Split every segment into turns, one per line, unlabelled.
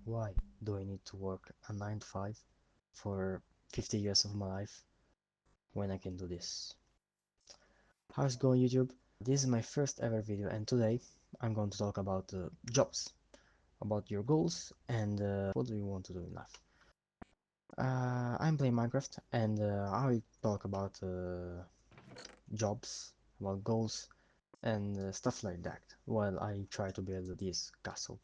Why do I need to work a 9 to 5 for 50 years of my life when I can do this? How's it going, YouTube? This is my first ever video, and today I'm going to talk about jobs, about your goals, and what do you want to do in life. I'm playing Minecraft, and I will talk about jobs, about goals, and stuff like that while I try to build this castle,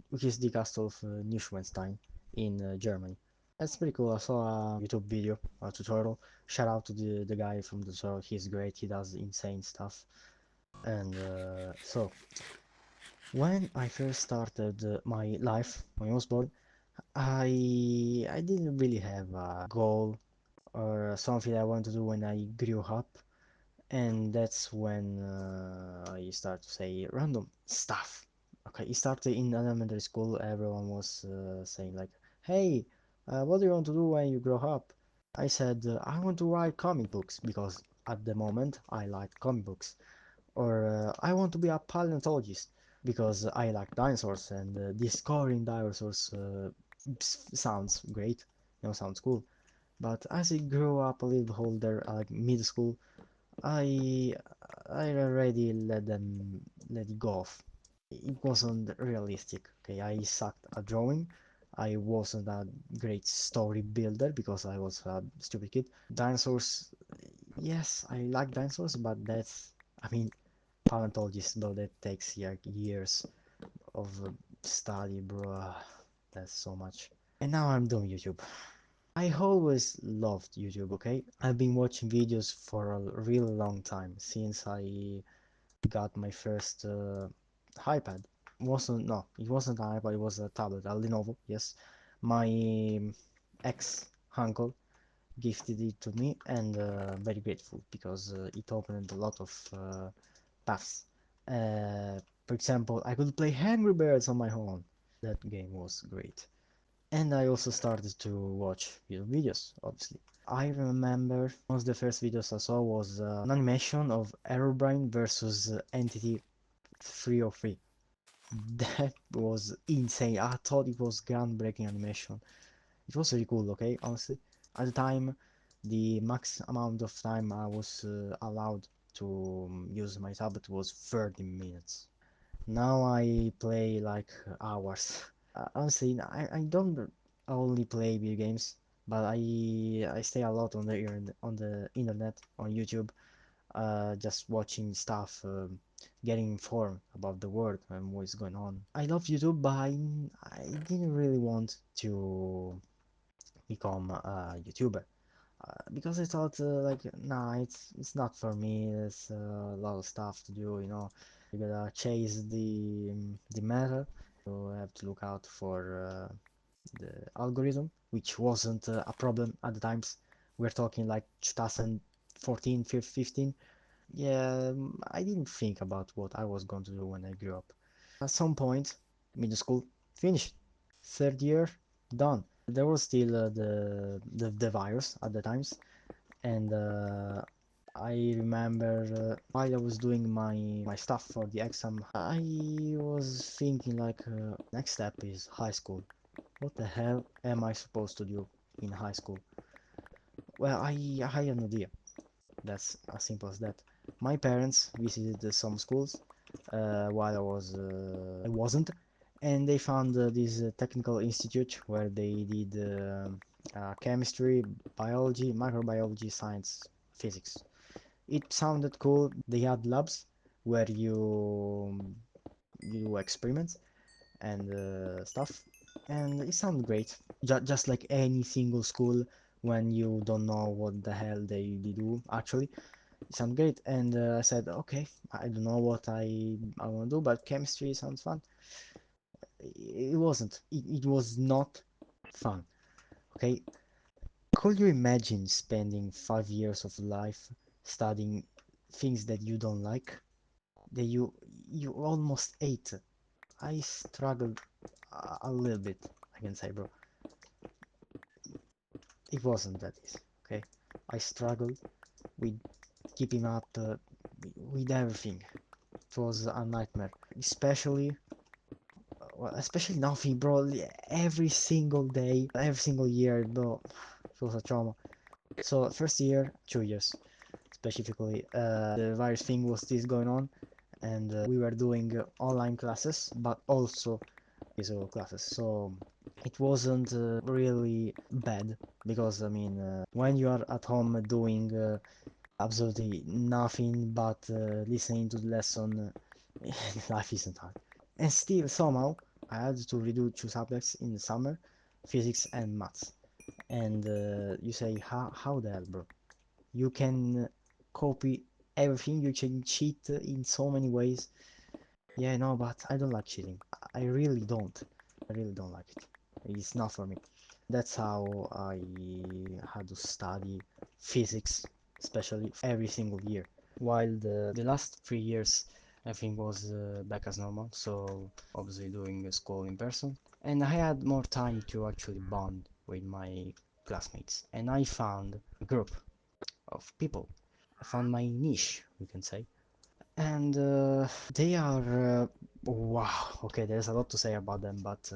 which is the castle of Neuschwanstein in Germany. That's pretty cool. I saw a YouTube video, a tutorial. Shout out to the guy from the tutorial. He's great. He does insane stuff. And so, when I first started my life, when I was born, I didn't really have a goal or something I want to do when I grew up. And that's when I start to say random stuff. Okay, it started in elementary school. Everyone was saying like, "Hey, what do you want to do when you grow up?" I said, "I want to write comic books because at the moment I like comic books." Or I want to be a paleontologist because I like dinosaurs and discovering dinosaurs sounds great, sounds cool. But as I grew up a little older, like middle school, I I already let it go off. It wasn't realistic. Okay, I sucked at drawing. I wasn't a great story builder because I was a stupid kid. Dinosaurs, yes, I like dinosaurs, but I mean, paleontologist though that takes years of study, bro. That's so much. And now I'm doing YouTube. I always loved YouTube, okay? I've been watching videos for a really long time, since I got my first iPad. It wasn't an iPad, it was a tablet, a Lenovo, yes. My ex-uncle gifted it to me, and very grateful because it opened a lot of paths. For example, I could play Angry Birds on my own. That game was great. And I also started to watch YouTube videos, obviously. I remember one of the first videos I saw was an animation of Herobrine versus Entity 303. That was insane. I thought it was groundbreaking animation. It was really cool, okay, honestly. At the time, the max amount of time I was allowed to use my tablet was 30 minutes. Now I play like hours. Honestly, I don't only play video games, but I stay a lot on on the internet, on YouTube, just watching stuff, getting informed about the world and what's going on. I love YouTube, but I didn't really want to become a YouTuber. Because I thought like nah, it's not for me. There's a lot of stuff to do, you gotta chase the meta. You have to look out for the algorithm, which wasn't a problem at the times. We're talking like 2014, 15. Yeah, I didn't think about what I was going to do when I grew up. At some point, middle school finished, third year done. There was still the virus at the times, and I remember while I was doing my stuff for the exam, I was thinking like, next step is high school. What the hell am I supposed to do in high school? Well, I had an idea. That's as simple as that. My parents visited some schools while I wasn't, and they found this technical institute where they did chemistry, biology, microbiology, science, physics. It sounded cool. They had labs where you do experiments and stuff, and it sounded great. Just like any single school when you don't know what the hell they do actually. It sounds great, and I said, okay, I don't know what I want to do, but chemistry sounds fun. It wasn't. It was not fun. Okay, could you imagine spending 5 years of life studying things that you don't like, that you almost hate? I struggled a little bit, I can say, bro. It wasn't that easy. Okay, I struggled with keeping up with everything. It was a nightmare, especially well, especially nothing, bro. Every single day, every single year, bro. It was a trauma. So first year, 2 years specifically, the virus thing was still going on, and we were doing online classes, but also physical classes. So it wasn't really bad because I mean, when you are at home doing absolutely nothing but listening to the lesson, life isn't hard. And still, somehow, I had to redo 2 subjects in the summer, physics and maths. And you say, how the hell, bro? You can copy everything, you can cheat in so many ways. Yeah, no, but I don't like cheating. I really don't. I really don't like it. It's not for me. That's how I had to study physics, especially every single year. While the last 3 years, I think was back as normal. So obviously doing school in person, and I had more time to actually bond with my classmates. And I found a group of people. I found my niche, we can say. And they are wow. Okay, there's a lot to say about them, but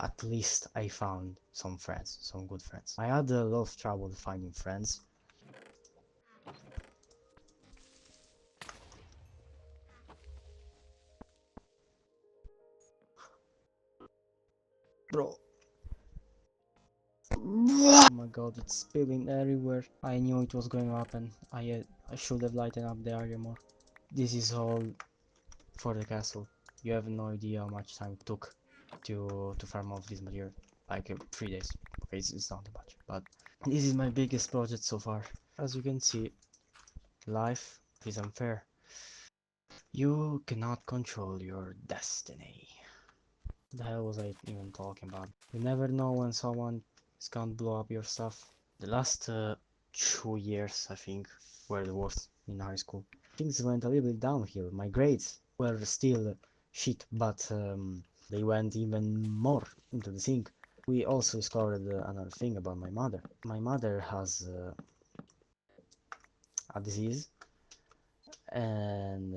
at least I found some friends, some good friends. I had a lot of trouble finding friends. Bro. Oh my god, it's spilling everywhere. I knew it was going to happen. I should have lightened up the area more. This is all for the castle. You have no idea how much time it took to farm off this material. Like 3 days. Okay, it's not that much, but this is my biggest project so far. As you can see, life is unfair. You cannot control your destiny. What the hell was I even talking about? You never know when someone is gonna blow up your stuff. The last 2 years, I think, were the worst in high school. Things went a little bit downhill. My grades were still shit, but they went even more into the sink. We also discovered another thing about my mother. My mother has a disease, and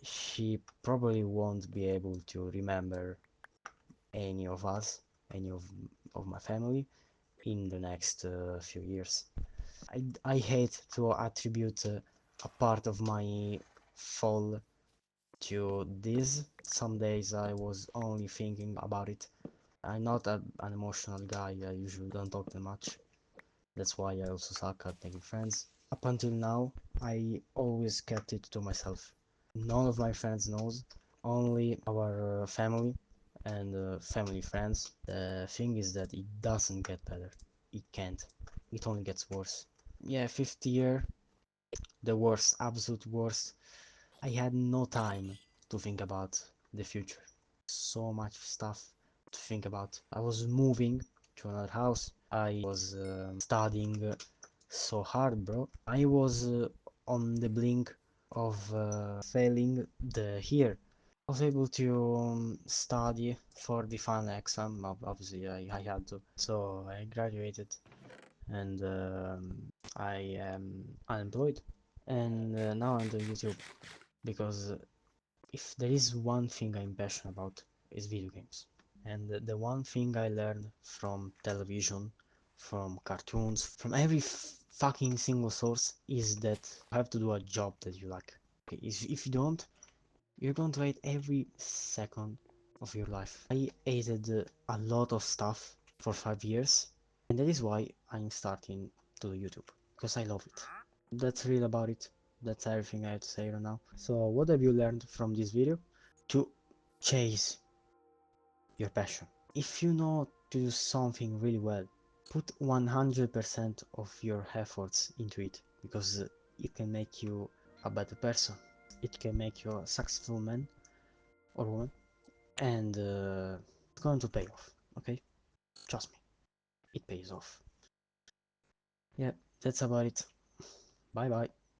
she probably won't be able to remember any of us, any of my family in the next few years. I hate to attribute a part of my fall to this. Some days I was only thinking about it. I'm not an emotional guy, I usually don't talk that much. That's why I also suck at making friends. Up until now, I always kept it to myself. None of my friends knows, only our family and family friends. The thing is that it doesn't get better. It can't. It only gets worse. Yeah, 5th year, the worst, absolute worst. I had no time to think about the future. So much stuff to think about. I was moving to another house. I was studying so hard, bro. I was on the blink of failing the year. I was able to study for the final exam. Obviously, I had to. So I graduated, and I am unemployed. And now I'm doing YouTube because if there is one thing I'm passionate about, is video games. And the one thing I learned from television, from cartoons, from every fucking single source is that you have to do a job that you like. Okay, if you don't, you're going to hate every second of your life. I hated a lot of stuff for 5 years, and that is why I'm starting to do YouTube, because I love it. That's real about it. That's everything I have to say right now. So what have you learned from this video? To chase your passion. If you know to do something really well, put 100% of your efforts into it, because it can make you a better person. It can make you a successful man or woman, and it's going to pay off. Okay, trust me, it pays off. Yeah, that's about it. Bye bye.